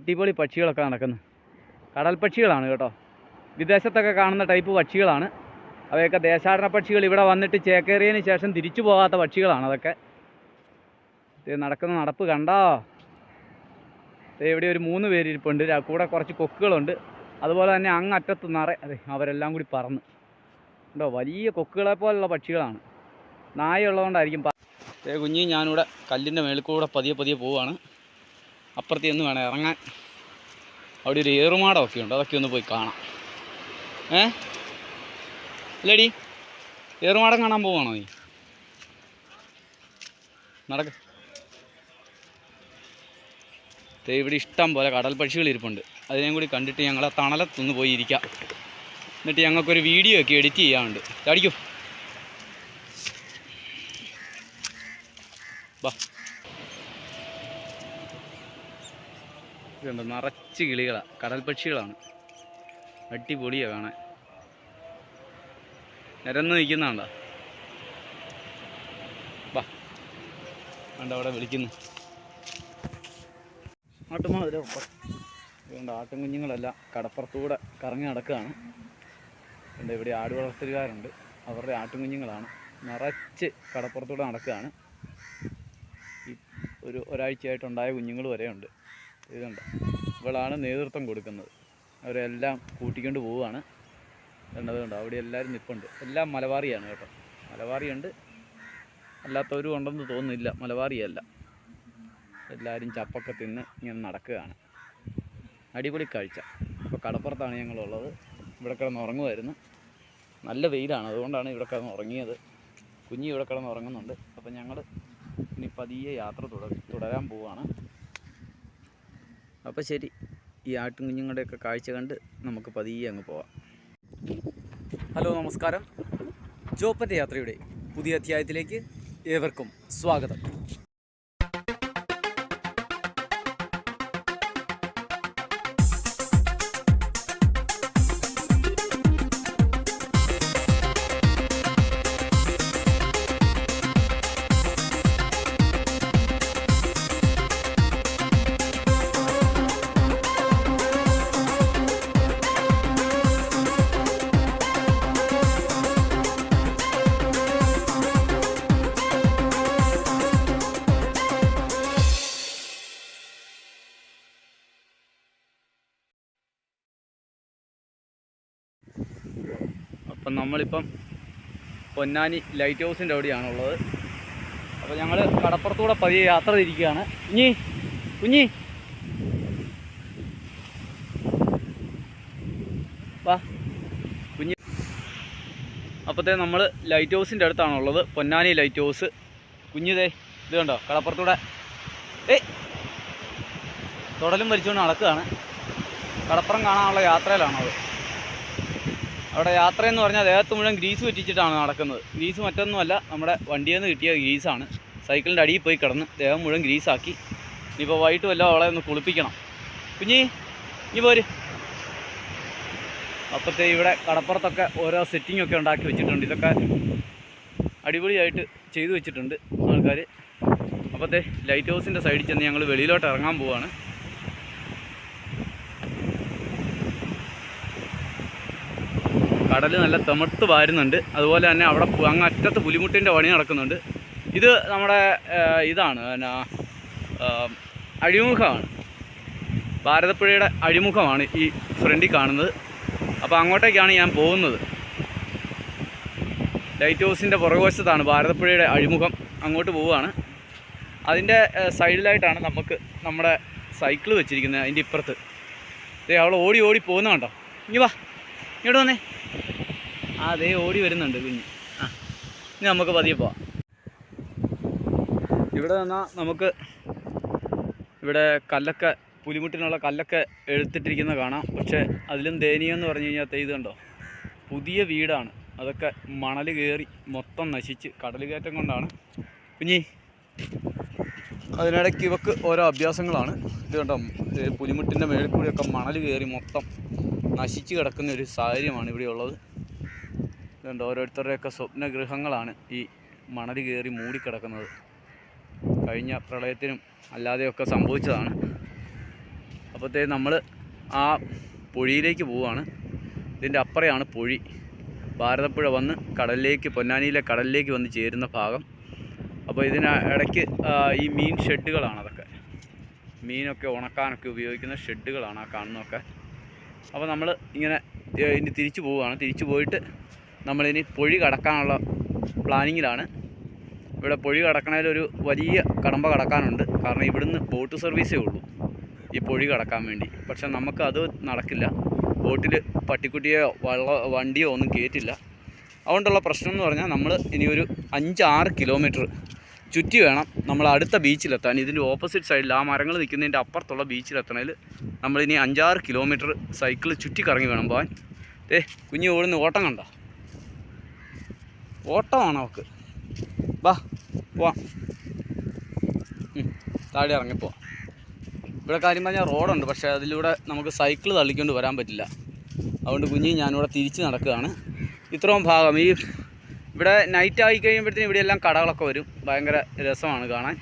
അടിപൊളി പക്ഷികളൊക്കെ നടക്കുന്നു. കടൽ പക്ഷികളാണ് കേട്ടോ. വിദേശത്തൊക്കെ കാണുന്ന ടൈപ്പ് പക്ഷികളാണ്. അവയൊക്കെ ദേശാടന പക്ഷികൾ. ഇവിടെ വന്നിട്ട് ചേക്കേറിയതിന് ശേഷം തിരിച്ചു പോകാത്ത പക്ഷികളാണ് അതൊക്കെ. നടക്കുന്ന നടപ്പ് കണ്ടോ? ഇവിടെ ഒരു 3 പേര് ഇരിപ്പുണ്ട്. കൂടെ കുറച്ച് കൊക്കുകളുണ്ട്. അതുപോലെ തന്നെ അങ്ങറ്റത്ത് അതെ അവരെല്ലാം കൂടി പറന്ന് ഉണ്ടോ. വലിയ കൊക്കുകളെ പോലുള്ള പക്ഷികളാണ്. നായ ഉള്ളതുകൊണ്ടായിരിക്കും. കുഞ്ഞി ഞാനിവിടെ കല്ലിൻ്റെ മേളിൽ കൂടെ പതിയെ പോവുകയാണ്. അപ്പുറത്ത് ഒന്ന് വേണം ഇറങ്ങാൻ. അവിടെ ഒരു ഏറുമാടമൊക്കെ ഉണ്ട്. അതൊക്കെ ഒന്ന് പോയി കാണാം. ഇല്ലടി, ഏറുമാടം കാണാൻ പോവുകയാണോ നീ? നടക്ക്. ഇവിടെ ഇഷ്ടം പോലെ കടൽ പക്ഷികൾ ഇരിപ്പുണ്ട്. അതിനെയും കൂടി കണ്ടിട്ട് ഞങ്ങളെ തണലത്തൊന്ന് പോയി ഇരിക്കാം. എന്നിട്ട് ഞങ്ങൾക്കൊരു വീഡിയോ ഒക്കെ എഡിറ്റ് ചെയ്യാനുണ്ട്. ചാടിക്കോ, ബാ. ഇതുണ്ട്, നിറച്ച് കിളികളാണ്, കടൽ പക്ഷികളാണ്. അടിപൊളിയാണ് കാണാൻ. നിരന്ന് നിൽക്കുന്നുണ്ടോ? ബാ, കണ്ട അവിടെ വിളിക്കുന്നു. അതുകൊണ്ട് ആട്ടും കുഞ്ഞുങ്ങളെല്ലാം കടപ്പുറത്തൂടെ കറങ്ങി നടക്കുകയാണ്. അതുകൊണ്ട് ഇവിടെ ആട് വളർത്തലുകാരുണ്ട്. അവരുടെ ആട്ടും കുഞ്ഞുങ്ങളാണ്. നിറച്ച് കടപ്പുറത്തൂടെ നടക്കുകയാണ്. ഒരാഴ്ചയായിട്ടുണ്ടായ കുഞ്ഞുങ്ങൾ വരെ ഉണ്ട്. ഇതുണ്ട്, ഇവളാണ് നേതൃത്വം കൊടുക്കുന്നത്. അവരെല്ലാം കൂട്ടിക്കൊണ്ട് പോവുകയാണ്. എന്നതുകൊണ്ട് അവിടെ എല്ലാവരും നിൽപ്പുണ്ട്. എല്ലാം മലബാറിയാണ് കേട്ടോ. മലബാറിയുണ്ട്, അല്ലാത്തവരും ഉണ്ടെന്ന് തോന്നുന്നില്ല. മലബാറിയല്ല. എല്ലാവരും ചപ്പൊക്കെ തിന്ന് ഇങ്ങനെ നടക്കുകയാണ്. അടിപൊളി കാഴ്ച. ഇപ്പോൾ കടപ്പുറത്താണ് ഞങ്ങളുള്ളത്. ഇവിടെ കിടന്ന് ഉറങ്ങുമായിരുന്നു. നല്ല വെയിലാണ്, അതുകൊണ്ടാണ് ഇവിടെ കിടന്ന് ഉറങ്ങിയത്. കുഞ്ഞി ഇവിടെ കിടന്ന് ഉറങ്ങുന്നുണ്ട്. അപ്പോൾ ഞങ്ങൾ ഇനി പതിയെ യാത്ര തുടരാൻ പോവുകയാണ്. അപ്പോൾ ശരി, ഈ ആട്ടും കുഞ്ഞുങ്ങളുടെയൊക്കെ കാഴ്ച കണ്ട് നമുക്ക് പതിയെ അങ്ങ് പോവാം. ഹലോ, നമസ്കാരം. ജോപ്പൻ്റെ യാത്രയുടെ പുതിയ അധ്യായത്തിലേക്ക് ഏവർക്കും സ്വാഗതം. അപ്പം നമ്മളിപ്പം പൊന്നാനി ലൈറ്റ് ഹൗസിൻ്റെ അവിടെയാണുള്ളത്. അപ്പോൾ ഞങ്ങൾ കടപ്പുറത്തൂടെ പതിയെ യാത്ര തിരിക്കുകയാണ്. കുഞ്ഞി വാ കുഞ്ഞി. അപ്പോഴത്തേ നമ്മൾ ലൈറ്റ് ഹൗസിൻ്റെ അടുത്താണുള്ളത്. Ponnani lighthouse. കുഞ്ഞിതേ ഇത് കണ്ടോ, കടപ്പുറത്തൂടെ തുടലും വലിച്ചുകൊണ്ട് നടക്കുകയാണ്. കടപ്പുറം കാണാനുള്ള യാത്രയിലാണത്. അവിടെ യാത്രയെന്ന് പറഞ്ഞാൽ ദേഹത്ത് മുഴുവൻ ഗ്രീസ് വെറ്റിച്ചിട്ടാണ് നടക്കുന്നത്. ഗ്രീസ് മറ്റൊന്നുമല്ല, നമ്മുടെ വണ്ടിയിൽ നിന്ന് കിട്ടിയ ഗ്രീസാണ്. സൈക്കിളിൻ്റെ അടിയിൽ പോയി കിടന്ന് ദേഹം മുഴുവൻ ഗ്രീസാക്കി. ഇനിയിപ്പോൾ വൈകിട്ട് വല്ല അവളെ ഒന്ന് കുളിപ്പിക്കണം. കുഞ്ഞി ഇനി പോര്. അപ്പോഴത്തെ ഇവിടെ കടപ്പുറത്തൊക്കെ ഓരോ സെറ്റിങ്ങൊക്കെ ഉണ്ടാക്കി വെച്ചിട്ടുണ്ട്. ഇതൊക്കെ അടിപൊളിയായിട്ട് ചെയ്തു വെച്ചിട്ടുണ്ട് ആൾക്കാർ. അപ്പോഴത്തെ ലൈറ്റ് ഹൗസിൻ്റെ സൈഡിൽ ചെന്ന് ഞങ്ങൾ വെളിയിലോട്ട് ഇറങ്ങാൻ പോവുകയാണ്. കടൽ നല്ല തമിർത്ത് വാരുന്നുണ്ട്. അതുപോലെ തന്നെ അവിടെ അങ്ങ് അറ്റത്ത് പുലിമുട്ടിൻ്റെ പണി നടക്കുന്നുണ്ട്. ഇത് നമ്മുടെ ഇതാണ് പിന്നെ അഴിമുഖമാണ്. ഭാരതപ്പുഴയുടെ അഴിമുഖമാണ് ഈ ഫ്രണ്ടിൽ കാണുന്നത്. അപ്പോൾ അങ്ങോട്ടേക്കാണ് ഞാൻ പോകുന്നത്. ലൈറ്റ് ഹൗസിൻ്റെ പുറകുവശത്താണ് ഭാരതപ്പുഴയുടെ അഴിമുഖം. അങ്ങോട്ട് പോവുകയാണ്. അതിൻ്റെ സൈഡിലായിട്ടാണ് നമുക്ക് നമ്മുടെ സൈക്കിൾ വെച്ചിരിക്കുന്നത്. അതിൻ്റെ ഇപ്പുറത്ത് അവൾ ഓടി പോകുന്ന കണ്ടോ. ഇനി വാ, ഇങ്ങോട്ട് വന്നേ. അതേ ഓടി വരുന്നുണ്ട് കുഞ്ഞ്. ഇനി നമുക്ക് പതിയെ പോവാം. ഇവിടെ നിന്നാൽ നമുക്ക് ഇവിടെ കല്ലൊക്കെ, പുലിമുട്ടിനുള്ള കല്ലൊക്കെ എടുത്തിട്ടിരിക്കുന്നത് കാണാം. പക്ഷേ അതിലും ദയനീയം എന്ന് പറഞ്ഞു കഴിഞ്ഞാൽ ഇത് കണ്ടോ, പുതിയ വീടാണ്. അതൊക്കെ മണൽ കയറി മൊത്തം നശിച്ച്, കടൽ കയറ്റം കൊണ്ടാണ്. കുഞ്ഞി അതിനിടയ്ക്ക് ഇവക്ക് ഓരോ അഭ്യാസങ്ങളാണ്. ഇത് കണ്ടോ, പുലിമുട്ടിൻ്റെ മേളിൽ കൂടിയൊക്കെ മണൽ കയറി മൊത്തം നശിച്ച് കിടക്കുന്ന ഒരു സാഹചര്യമാണ് ഇവിടെ ഉള്ളത്. ഇതുകൊണ്ട് ഓരോരുത്തരുടെയൊക്കെ സ്വപ്നഗൃഹങ്ങളാണ് ഈ മണൽ കയറി മൂടിക്കിടക്കുന്നത്. കഴിഞ്ഞ പ്രളയത്തിനും അല്ലാതെയൊക്കെ സംഭവിച്ചതാണ്. അപ്പോഴത്തേ നമ്മൾ ആ പൊഴിയിലേക്ക് പോവുകയാണ്. ഇതിൻ്റെ അപ്പുറയാണ് പൊഴി. ഭാരതപ്പുഴ വന്ന് കടലിലേക്ക്, പൊന്നാനിയിലെ കടലിലേക്ക് വന്ന് ചേരുന്ന ഭാഗം. അപ്പോൾ ഇതിന് ഇടയ്ക്ക് ഈ മീൻ ഷെഡുകളാണ്. അതൊക്കെ മീനൊക്കെ ഉണക്കാനൊക്കെ ഉപയോഗിക്കുന്ന ഷെഡുകളാണ് ആ കാണുന്നതൊക്കെ. അപ്പോൾ നമ്മൾ ഇങ്ങനെ ഇനി തിരിച്ചു പോവുകയാണ്. തിരിച്ചു പോയിട്ട് നമ്മളിനി പൊഴി കടക്കാനുള്ള പ്ലാനിങ്ങിലാണ്. ഇവിടെ പൊഴി കടക്കണതിലൊരു വലിയ കടമ്പ കടക്കാനുണ്ട്. കാരണം ഇവിടുന്ന് ബോട്ട് സർവീസേ ഉള്ളൂ ഈ പൊഴി കടക്കാൻ വേണ്ടി. പക്ഷെ നമുക്ക് അത് നടക്കില്ല. ബോട്ടിൽ പട്ടിക്കുട്ടിയോ വണ്ടിയോ ഒന്നും കയറ്റില്ല. അതുകൊണ്ടുള്ള പ്രശ്നം എന്ന് പറഞ്ഞാൽ നമ്മൾ ഇനി ഒരു 5-6 കിലോമീറ്റർ ചുറ്റി വേണം നമ്മൾ അടുത്ത ബീച്ചിലെത്താൻ. ഇതിൻ്റെ ഓപ്പോസിറ്റ് സൈഡിൽ ആ മരങ്ങൾ നിൽക്കുന്നതിൻ്റെ അപ്പുറത്തുള്ള ബീച്ചിലെത്തണതിൽ നമ്മളിനി 5-6 കിലോമീറ്റർ സൈക്കിൾ ചുറ്റി കറങ്ങി വേണം പോകാൻ. കുഞ്ഞ് ഓടുന്ന ഓട്ടം കണ്ട, ഓട്ടമാണ് അവൾക്ക്. വാ പോവാം, താഴെ ഇറങ്ങിപ്പോവാം. ഇവിടെ കാര്യം പറഞ്ഞാൽ റോഡുണ്ട്, പക്ഷേ അതിലൂടെ നമുക്ക് സൈക്കിൾ തള്ളിക്കൊണ്ട് വരാൻ പറ്റില്ല. അതുകൊണ്ട് കുഞ്ഞി ഞാനിവിടെ തിരിച്ച് നടക്കുകയാണ്. ഇത്രയും ഭാഗം ഈ ഇവിടെ നൈറ്റ് ആയി കഴിയുമ്പോഴത്തേനും ഇവിടെയെല്ലാം കടകളൊക്കെ വരും. ഭയങ്കര രസമാണ് കാണാൻ.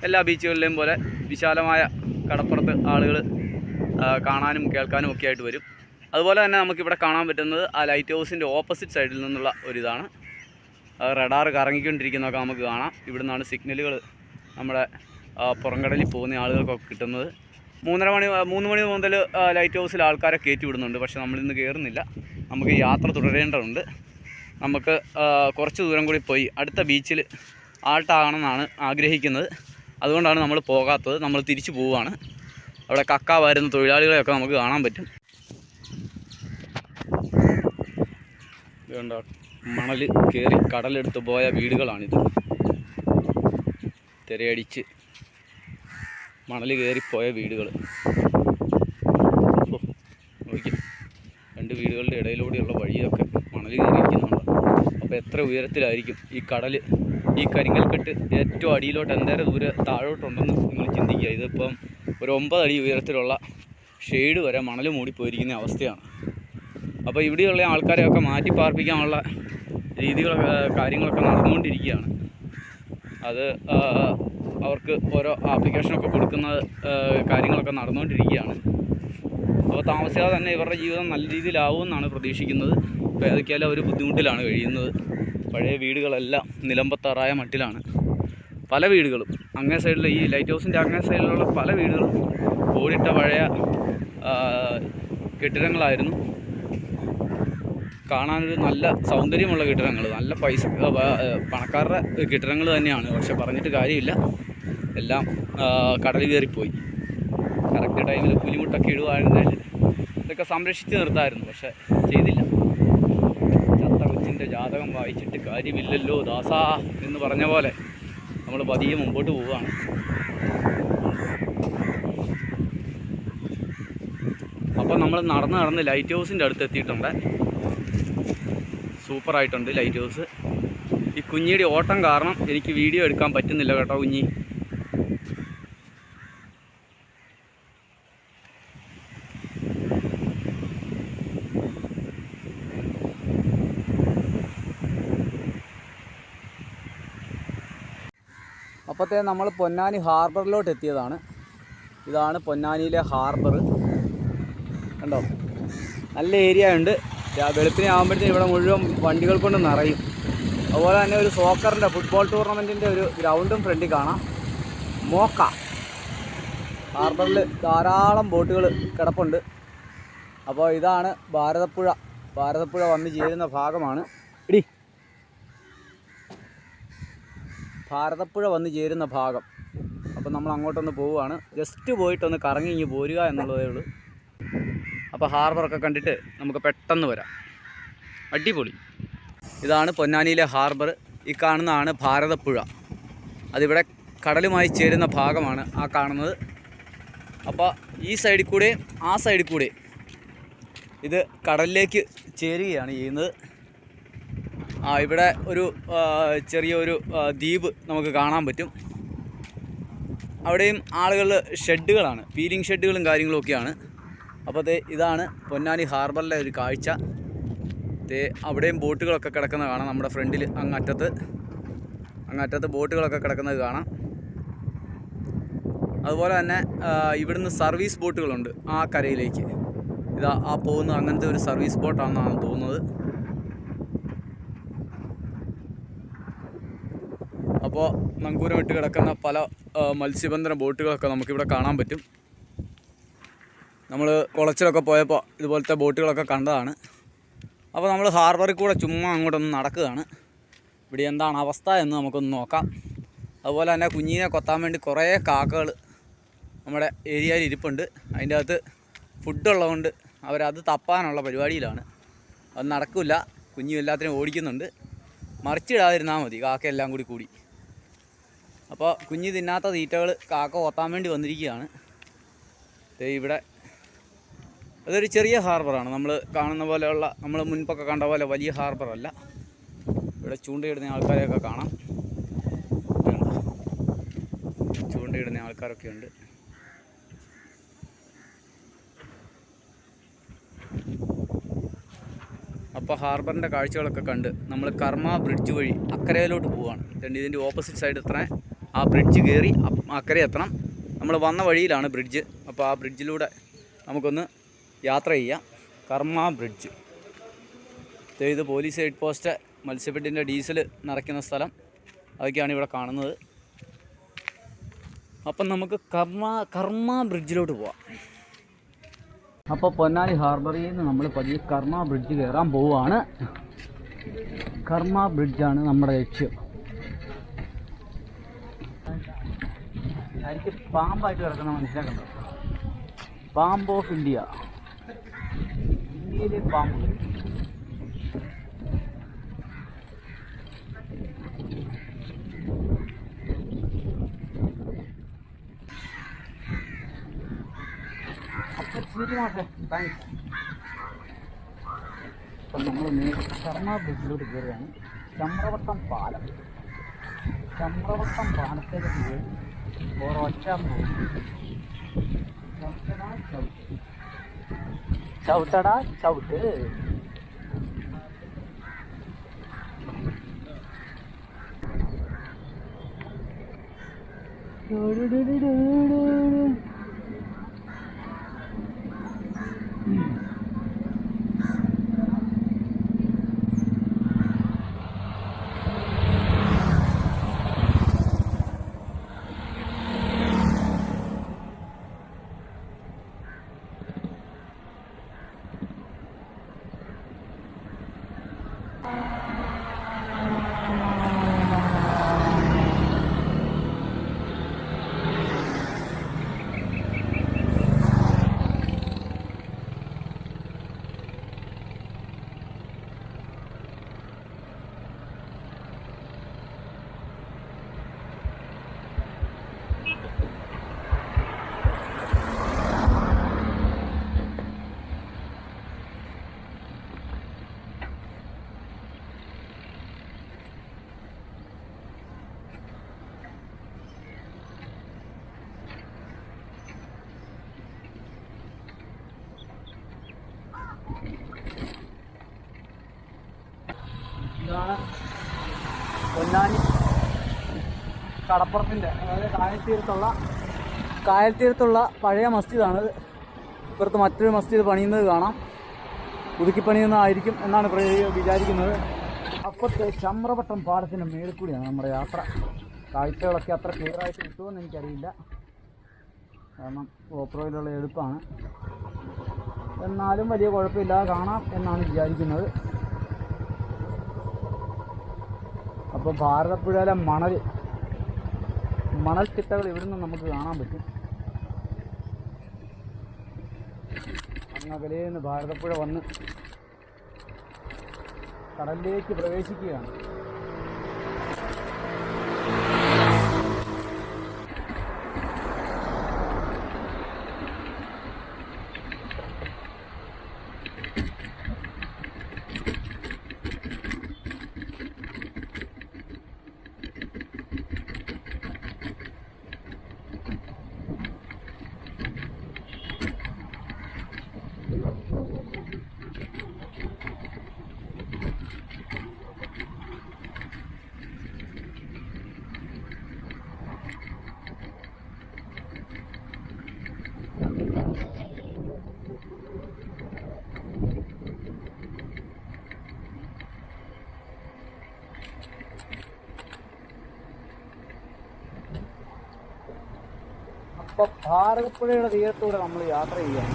എല്ലാ ബീച്ചുകളിലെയും പോലെ വിശാലമായ കടപ്പുറത്ത് ആളുകൾ കാണാനും കേൾക്കാനും ഒക്കെ ആയിട്ട് വരും. അതുപോലെ തന്നെ നമുക്കിവിടെ കാണാൻ പറ്റുന്നത് ആ ലൈറ്റ് ഹൗസിൻ്റെ ഓപ്പോസിറ്റ് സൈഡിൽ നിന്നുള്ള ഒരിതാണ്. റഡാർ കറങ്ങിക്കൊണ്ടിരിക്കുന്നതൊക്കെ നമുക്ക് കാണാം. ഇവിടെ നിന്നാണ് സിഗ്നലുകൾ നമ്മുടെ പുറംകടലിൽ പോകുന്ന ആളുകൾക്കൊക്കെ കിട്ടുന്നത്. 3 മണി മുതൽ ലൈറ്റ് ഹൗസിൽ ആൾക്കാരെ കയറ്റി വിടുന്നുണ്ട്. പക്ഷേ നമ്മളിന്ന് കയറുന്നില്ല. നമുക്ക് യാത്ര തുടരേണ്ടതുണ്ട്. നമുക്ക് കുറച്ച് ദൂരം കൂടി പോയി അടുത്ത ബീച്ചിൽ ആൾട്ടാകണമെന്നാണ് ആഗ്രഹിക്കുന്നത്. അതുകൊണ്ടാണ് നമ്മൾ പോകാത്തത്. നമ്മൾ തിരിച്ചു പോവുകയാണ്. അവിടെ കക്ക വരുന്ന തൊഴിലാളികളെയൊക്കെ നമുക്ക് കാണാൻ പറ്റും. ഇതുകൊണ്ടോ മണൽ കയറി കടലെടുത്ത് പോയ വീടുകളാണിത്. തിരയടിച്ച് മണൽ കയറിപ്പോയ വീടുകൾ. നോക്കി, 2 വീടുകളുടെ ഇടയിലൂടെയുള്ള വഴിയൊക്കെ മണൽ കയറിയിരിക്കുന്നുണ്ട്. അപ്പോൾ എത്ര ഉയരത്തിലായിരിക്കും ഈ കടൽ, ഈ കരിങ്കൽക്കെട്ട് ഏറ്റവും അടിയിലോട്ട് എന്തേരം ദൂരെ താഴോട്ടുണ്ടെന്ന് നിങ്ങൾ ചിന്തിക്കുക. ഇതിപ്പം ഒരു 9 അടി ഉയരത്തിലുള്ള ഷെയ്ഡ് വരെ മണൽ മൂടിപ്പോയിരിക്കുന്ന അവസ്ഥയാണ്. അപ്പോൾ ഇവിടെയുള്ള ആൾക്കാരെയൊക്കെ മാറ്റി പാർപ്പിക്കാനുള്ള കാര്യങ്ങളൊക്കെ നടന്നുകൊണ്ടിരിക്കുകയാണ്. അത് അവർക്ക് ഓരോ ആപ്ലിക്കേഷനൊക്കെ കൊടുക്കുന്ന കാര്യങ്ങളൊക്കെ നടന്നുകൊണ്ടിരിക്കുകയാണ്. അപ്പോൾ താമസിയാതെ തന്നെ ഇവരുടെ ജീവിതം നല്ല രീതിയിലാവുമെന്നാണ് പ്രതീക്ഷിക്കുന്നത്. ഇപ്പോൾ ഏതൊക്കെയാലും അവർ ബുദ്ധിമുട്ടിലാണ് കഴിയുന്നത്. പഴയ വീടുകളെല്ലാം നിലമ്പത്താറായ മട്ടിലാണ് പല വീടുകളും. അങ്ങേ സൈഡിൽ ഈ ലൈറ്റ് ഹൗസിൻ്റെ അങ്ങേ സൈഡിലുള്ള പല വീടുകളും ഓടിട്ട പഴയ കെട്ടിടങ്ങളായിരുന്നു. കാണാനൊരു നല്ല സൗന്ദര്യമുള്ള കെട്ടിടങ്ങൾ, നല്ല പൈസ പണക്കാരുടെ കെട്ടിടങ്ങൾ തന്നെയാണ്. പക്ഷെ പറഞ്ഞിട്ട് കാര്യമില്ല, എല്ലാം കടൽ കയറിപ്പോയി. കറക്റ്റ് ടൈമിൽ പുലിമുട്ടൊക്കെ ഇടുവായിരുന്നെങ്കിൽ ഇതൊക്കെ സംരക്ഷിച്ച് നിർത്താമായിരുന്നു. പക്ഷെ ചെയ്തില്ല. ചത്ത കൊച്ചിൻ്റെ ജാതകം വായിച്ചിട്ട് കാര്യമില്ലല്ലോ ദാസാ എന്ന് പറഞ്ഞ പോലെ നമ്മൾ പതിയെ മുമ്പോട്ട് പോവുകയാണ്. അപ്പോൾ നമ്മൾ നടന്ന് ലൈറ്റ് ഹൗസിൻ്റെ അടുത്ത് എത്തിയിട്ടുണ്ട്. സൂപ്പറായിട്ടുണ്ട് ലൈറ്റ് ഹൗസ്. ഈ കുഞ്ഞിയുടെ ഓട്ടം കാരണം എനിക്ക് വീഡിയോ എടുക്കാൻ പറ്റുന്നില്ല കേട്ടോ കുഞ്ഞി. അപ്പോഴത്തേ നമ്മൾ പൊന്നാനി ഹാർബറിലോട്ട് എത്തിയതാണ്. ഇതാണ് പൊന്നാനിയിലെ ഹാർബർ. കണ്ടോ, നല്ല ഏരിയ ഉണ്ട്. വെളുപ്പിനെ ആകുമ്പോഴത്തേക്കും ഇവിടെ മുഴുവൻ വണ്ടികൾ കൊണ്ട് നിറയും. അതുപോലെ തന്നെ ഒരു സോക്കറിൻ്റെ ഫുട്ബോൾ ടൂർണമെൻറ്റിൻ്റെ ഒരു ഗ്രൗണ്ടും ഫ്രണ്ടിൽ കാണാം. മോക്ക ഹാർബറിൽ ധാരാളം ബോട്ടുകൾ കിടപ്പുണ്ട്. അപ്പോൾ ഇതാണ് ഭാരതപ്പുഴ വന്ന് ചേരുന്ന ഭാഗമാണ്. ഭാരതപ്പുഴ വന്ന് ചേരുന്ന ഭാഗം. അപ്പോൾ നമ്മൾ അങ്ങോട്ടൊന്ന് പോവുകയാണ്. ജസ്റ്റ് പോയിട്ടൊന്ന് കറങ്ങി ഇങ്ങ് പോരുക എന്നുള്ളതേ ഉള്ളൂ. അപ്പോൾ ഹാർബറൊക്കെ കണ്ടിട്ട് നമുക്ക് പെട്ടെന്ന് വരാം. അടിപൊളി. ഇതാണ് പൊന്നാനിയിലെ ഹാർബർ. ഈ കാണുന്നതാണ് ഭാരതപ്പുഴ. അതിവിടെ കടലുമായി ചേരുന്ന ഭാഗമാണ് ആ കാണുന്നത്. അപ്പോൾ ഈ സൈഡിൽ കൂടെയും ആ സൈഡിൽ കൂടെയും ഇത് കടലിലേക്ക് ചേരുകയാണ് ചെയ്യുന്നത്. ഇവിടെ ഒരു ചെറിയൊരു ദ്വീപ് നമുക്ക് കാണാൻ പറ്റും. അവിടെയും ആളുകൾ ഷെഡുകളാണ്, പീലിംഗ് ഷെഡുകളും കാര്യങ്ങളൊക്കെയാണ്. അപ്പോൾ ഇതാണ് പൊന്നാനി ഹാർബറിലെ ഒരു കാഴ്ച. അവിടെയും ബോട്ടുകളൊക്കെ കിടക്കുന്നത് കാണാം. നമ്മുടെ ഫ്രണ്ടിൽ അങ്ങറ്റത്ത് ബോട്ടുകളൊക്കെ കിടക്കുന്നത് കാണാം. അതുപോലെ തന്നെ ഇവിടുന്ന് സർവീസ് ബോട്ടുകളുണ്ട് ആ കരയിലേക്ക്. ഇതാ ആ പോകുന്നത് അങ്ങനത്തെ ഒരു സർവീസ് ബോട്ടാണെന്നാണ് തോന്നുന്നത്. അപ്പോൾ നങ്കൂരം ഇട്ട് കിടക്കുന്ന പല മത്സ്യബന്ധന ബോട്ടുകളൊക്കെ നമുക്കിവിടെ കാണാൻ പറ്റും. നമ്മൾ കുളച്ചിലൊക്കെ പോയപ്പോൾ ഇതുപോലത്തെ ബോട്ടുകളൊക്കെ കണ്ടതാണ്. അപ്പോൾ നമ്മൾ ഹാർബറിൽ കൂടെ ചുമ്മാ അങ്ങോട്ടൊന്ന് നടക്കുകയാണ്. ഇവിടെ എന്താണ് അവസ്ഥ എന്ന് നമുക്കൊന്ന് നോക്കാം. അതുപോലെ തന്നെ കുഞ്ഞിനെ കൊത്താൻ വേണ്ടി കുറേ കാക്കകൾ നമ്മുടെ ഏരിയയിൽ ഇരിപ്പുണ്ട്. അതിൻ്റെ അകത്ത് ഫുഡുള്ളതുകൊണ്ട് അവരത് തപ്പാനുള്ള പരിപാടിയിലാണ്. അത് നടക്കില്ല. കുഞ്ഞും എല്ലാത്തിനും ഓടിക്കുന്നുണ്ട്. മറിച്ചിടാതിരുന്നാൽ മതി കാക്കയെല്ലാം കൂടി. അപ്പോൾ കുഞ്ഞ് തിന്നാത്ത തീറ്റകൾ കാക്ക കൊത്താൻ വേണ്ടി വന്നിരിക്കുകയാണ്. ഇവിടെ അതൊരു ചെറിയ ഹാർബറാണ്. നമ്മൾ കാണുന്ന പോലെയുള്ള, നമ്മൾ മുൻപൊക്കെ കണ്ട പോലെ വലിയ ഹാർബറല്ല. ഇവിടെ ചൂണ്ടയിടുന്ന ആൾക്കാരെയൊക്കെ കാണാം. ചൂണ്ടയിടുന്ന ആൾക്കാരൊക്കെ ഉണ്ട്. അപ്പോൾ ഹാർബറിൻ്റെ കാഴ്ചകളൊക്കെ കണ്ട് നമ്മൾ കർമ്മ ബ്രിഡ്ജ് വഴി അക്കരയിലോട്ട് പോവുകയാണ്. ഇതിൻ്റെ ഓപ്പോസിറ്റ് സൈഡ് എത്തണേ ആ ബ്രിഡ്ജ് കയറി അക്കരെ എത്തണം. നമ്മൾ വന്ന വഴിയിലാണ് ബ്രിഡ്ജ്. അപ്പോൾ ആ ബ്രിഡ്ജിലൂടെ നമുക്കൊന്ന് യാത്ര ചെയ്യാം. കർമ്മ ബ്രിഡ്ജ്. ഇത് പോലീസ് ഹെഡ് പോസ്റ്റ്, മത്സ്യബെഡിൻ്റെ ഡീസൽ നിറയ്ക്കുന്ന സ്ഥലം, അതൊക്കെയാണ് ഇവിടെ കാണുന്നത്. അപ്പം നമുക്ക് കർമ്മ ബ്രിഡ്ജിലോട്ട് പോവാം. അപ്പോൾ പൊന്നാനി ഹാർബറിൽ നിന്ന് നമ്മൾ പതിയെ കർമ്മ ബ്രിഡ്ജ് കയറാൻ പോവുകയാണ്. കർമ്മ ബ്രിഡ്ജാണ് നമ്മുടെ ലക്ഷ്യം. എനിക്ക് പാമ്പായിട്ട് കിടക്കുന്ന മനസ്സിലാക്കണ്ടോ? പാമ്പ് ഓഫ് ഇന്ത്യയിലെ പാമ്പ്. ശരി മാഷേ, താങ്ക്സ്. അപ്പം നമ്മൾ കർമ്മ ബ്രിഡ്ജിലോട്ട് കയറുകയാണ്. ചമ്രവട്ടം പാലത്തേക്ക് കയറി ഒരൊറ്റ ചവിട്ടടാ ചവിട്ട്. ഇതാണ് പൊന്നാനി കടപ്പുറത്തിൻ്റെ, അതായത് കായൽത്തീരത്തുള്ള പഴയ മസ്ജിദാണിത്. ഇപ്പുറത്ത് മറ്റൊരു മസ്ജിദ് പണിയുന്നത് കാണാം. പുതുക്കി പണിയുന്നതായിരിക്കും എന്നാണ് വിചാരിക്കുന്നത്. അപ്പുറത്തെ ചമ്രവട്ടം പാലത്തിൻ്റെ മേളിൽ കൂടിയാണ് നമ്മുടെ യാത്ര. കാഴ്ചകളൊക്കെ അത്ര ക്ലിയറായിട്ട് കിട്ടുമെന്ന് എനിക്കറിയില്ല, കാരണം ഗോപ്രോയിലുള്ള എടുപ്പാണ്. എന്നാലും വലിയ കുഴപ്പമില്ലാതെ കാണാം എന്നാണ് വിചാരിക്കുന്നത്. അപ്പോൾ ഭാരതപ്പുഴയിലെ മണൽത്തിട്ടകൾ ഇവിടുന്ന് നമുക്ക് കാണാൻ പറ്റും. അങ്ങകലേന്ന് ഭാരതപ്പുഴ വന്ന് കടലിലേക്ക് പ്രവേശിക്കുകയാണ്. അപ്പോൾ ഭാരതപ്പുഴയുടെ തീരത്തൂടെ നമ്മൾ യാത്ര ചെയ്യുകയാണ്.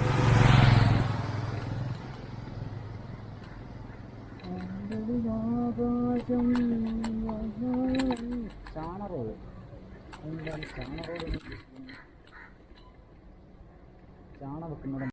ചാണറോഡ്, എന്താണ് ചാണറോഡ്? ചാണ വെക്കുന്നിടം